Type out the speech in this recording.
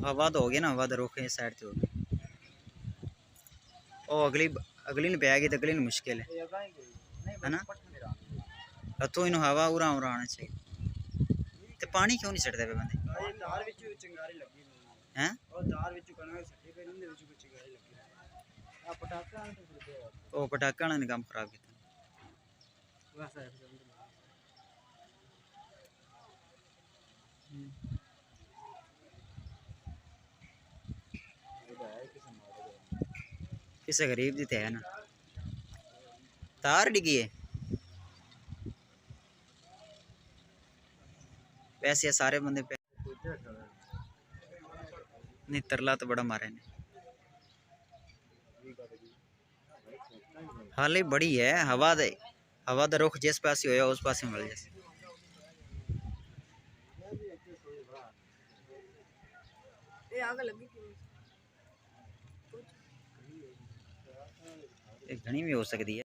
हवा तो हो गया ना, हवा तो रुख इस साइड से हो गई। ओ अगली अगली ने पैगी तो अगली ने मुश्किल है ना। तो इन हवा उरा उरा आना चाहिए। तो पानी क्यों नहीं छड़ते पे बंदे हैं? ओ पटाखा ने काम खराब किया। किसे गरीब दी है ना, तार डिगी है। वैसे ये सारे बंदे पे नहीं, तरला तो बड़ा मारे ने। हाल ही बड़ी है हवा दा रुख जिस पास होया उस पास मिल जाए। घनी भी हो सकती है।